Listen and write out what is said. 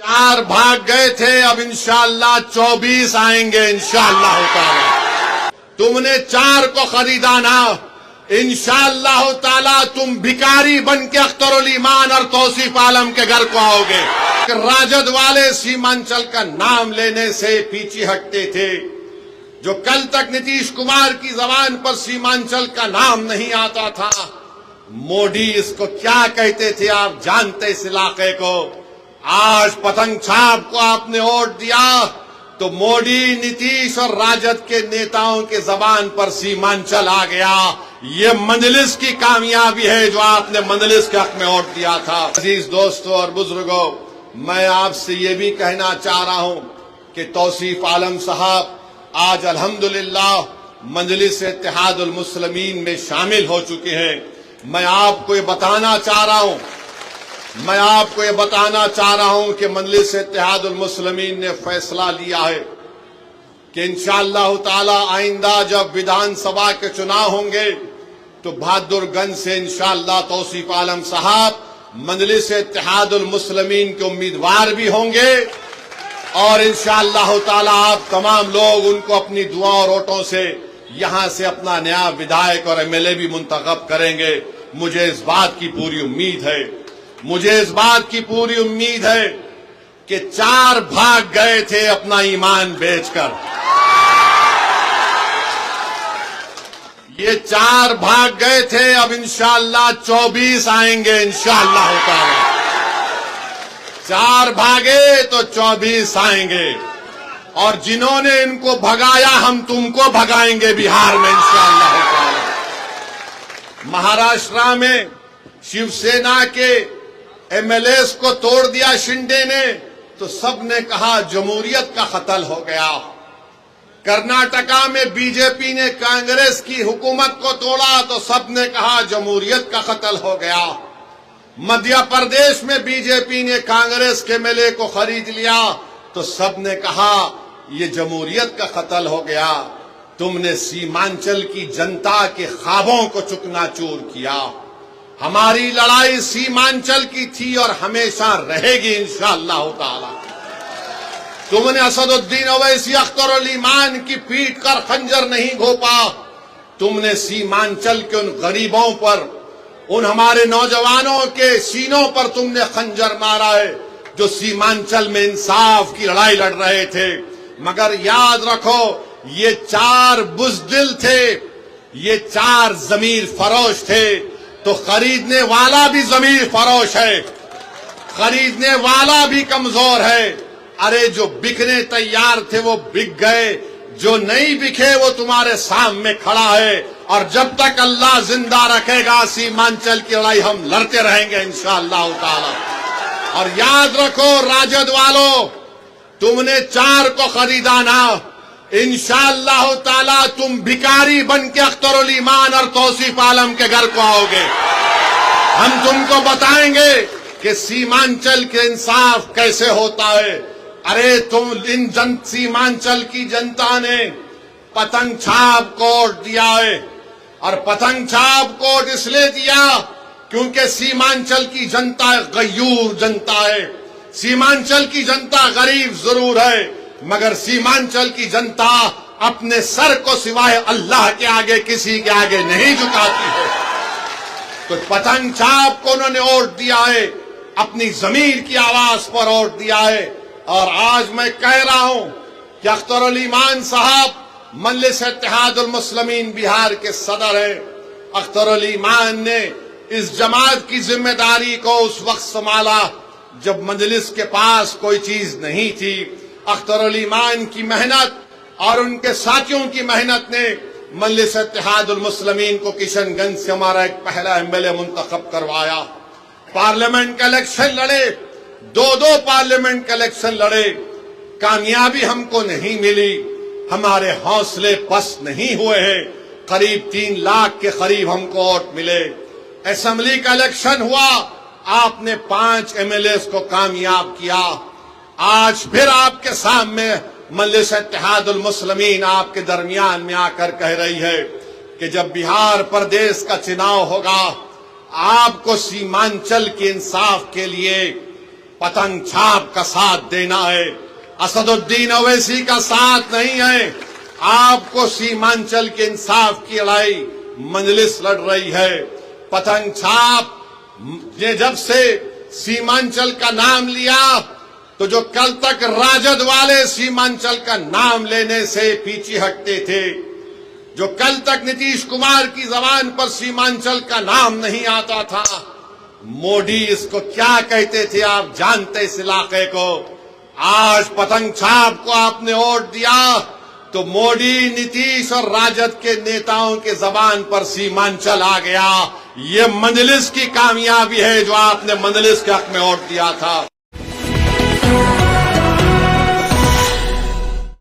4 भाग गए थे, अब इंशाअल्लाह 24 आएंगे इंशाअल्लाह ताला। तुमने 4 को खरीदा ना, इंशाअल्लाह ताला तुम भिखारी बन के अख्तरुल ईमान और तौसीफ आलम के घर को आओगे। राजद वाले सीमांचल का नाम लेने से पीछे हटते थे। जो कल तक नीतीश कुमार की जबान पर सीमांचल का नाम नहीं आता था, मोदी इसको क्या कहते थे आप जानते इस इलाके को। आज पतंग छाप को आपने वोट दिया तो मोदी, नीतीश और राजद के नेताओं के जबान पर सीमांचल आ गया। ये मजलिस की कामयाबी है जो आपने मजलिस के हक में वोट दिया था। अजीज दोस्तों और बुजुर्गों, मैं आपसे ये भी कहना चाह रहा हूं कि तौसीफ आलम साहब आज अल्हम्दुलिल्लाह मजलिस इत्तेहादुल मुस्लिमीन में शामिल हो चुके हैं। मैं आपको ये बताना चाह रहा हूं कि मजलिस इत्तेहादुल मुस्लिमीन ने फैसला लिया है कि इंशाअल्लाह ताला आइंदा जब विधानसभा के चुनाव होंगे तो बहादुरगंज से इंशाअल्लाह तौसीफ आलम साहब मजलिस इत्तेहादुल मुस्लिमीन के उम्मीदवार भी होंगे और इंशाअल्लाह ताला आप तमाम लोग उनको अपनी दुआ और वोटों से यहां से अपना नया विधायक और एमएलए भी मुंतखब करेंगे। मुझे इस बात की पूरी उम्मीद है कि 4 भाग गए थे अपना ईमान बेचकर। ये 4 भाग गए थे, अब इंशाअल्लाह 24 आएंगे इंशाअल्लाह ताला। 4 भागे तो 24 आएंगे और जिन्होंने इनको भगाया हम तुमको भगाएंगे बिहार में इंशाअल्लाह ताला। महाराष्ट्र में शिवसेना के एमएलएस को तोड़ दिया शिंदे ने तो सबने कहा जमहूरियत का कत्ल हो गया। कर्नाटका में बीजेपी ने कांग्रेस की हुकूमत को तोड़ा तो सबने कहा जमहूरियत का कत्ल हो गया। मध्य प्रदेश में बीजेपी ने कांग्रेस के एमएलए को खरीद लिया तो सबने कहा ये जमहूरियत का कत्ल हो गया। तुमने सीमांचल की जनता के ख्वाबों को चुकनाचूर किया। हमारी लड़ाई सीमांचल की थी और हमेशा रहेगी इंशाअल्लाह ताला। तुमने असदुद्दीन ओवैसी, अख्तरुल ईमान की पीठ कर खंजर नहीं घोंपा। तुमने सीमांचल के उन गरीबों पर, उन हमारे नौजवानों के सीनों पर तुमने खंजर मारा है जो सीमांचल में इंसाफ की लड़ाई लड़ रहे थे। मगर याद रखो ये 4 बुज़दिल थे, ये 4 ज़मीर फरोश थे। तो खरीदने वाला भी ज़मीर फरोश है, खरीदने वाला भी कमजोर है। अरे जो बिकने तैयार थे वो बिक गए, जो नहीं बिके वो तुम्हारे सामने खड़ा है। और जब तक अल्लाह जिंदा रखेगा सीमांचल की लड़ाई हम लड़ते रहेंगे इंशाअल्लाह ताला। और याद रखो राजद वालों, तुमने 4 को खरीदा ना, इंशाअल्लाह ताला तुम भिखारी बन के अख्तरुल ईमान और तौसीफ आलम के घर को आओगे। हम तुमको बताएंगे कि सीमांचल के इंसाफ कैसे होता है। अरे तुम सीमांचल की जनता ने पतंग छाप को वोट दिया है और पतंग छाप को वोट इसलिए दिया क्योंकि सीमांचल की जनता गयूर जनता है। सीमांचल की जनता गरीब जरूर है मगर सीमांचल की जनता अपने सर को सिवाय अल्लाह के आगे किसी के आगे नहीं झुकाती है। तो पतंग छाप को उन्होंने वोट दिया है, अपनी जमीर की आवाज पर वोट दिया है। और आज मैं कह रहा हूं कि अख्तरुल ईमान साहब मजलिस इत्तेहादुल मुस्लिमीन बिहार के सदर हैं। अख्तरुल ईमान ने इस जमात की जिम्मेदारी को उस वक्त संभाला जब मजलिस के पास कोई चीज नहीं थी। अख्तरुल ईमान की मेहनत और उनके साथियों की मेहनत ने मजलिस इत्तेहादुल मुस्लिमीन को किशनगंज से हमारा एक पहला एमएलए मुंतखब करवाया। पार्लियामेंट का इलेक्शन लड़े, 2 पार्लियामेंट का इलेक्शन लड़े, कामयाबी हमको नहीं मिली। हमारे हौसले पस्त नहीं हुए हैं। करीब 3 लाख के करीब हमको वोट मिले। असेंबली का इलेक्शन हुआ, आपने 5 एमएलए को कामयाब किया। आज फिर आपके सामने मजलिस इत्तेहादुल मुस्लिमीन आपके दरमियान में आकर कह रही है कि जब बिहार प्रदेश का चुनाव होगा आपको सीमांचल के इंसाफ के लिए पतंग छाप का साथ देना है, असदुद्दीन ओवैसी का साथ नहीं है। आपको सीमांचल के इंसाफ की लड़ाई मजलिस लड़ रही है। पतंग छाप ने जब से सीमांचल का नाम लिया तो जो कल तक राजद वाले सीमांचल का नाम लेने से पीछे हटते थे, जो कल तक नीतीश कुमार की जबान पर सीमांचल का नाम नहीं आता था, मोदी इसको क्या कहते थे आप जानते इस इलाके को। आज पतंग छाप को आपने वोट दिया तो मोदी, नीतीश और राजद के नेताओं के जबान पर सीमांचल आ गया। ये मजलिस की कामयाबी है जो आपने मजलिस के हक में वोट दिया था।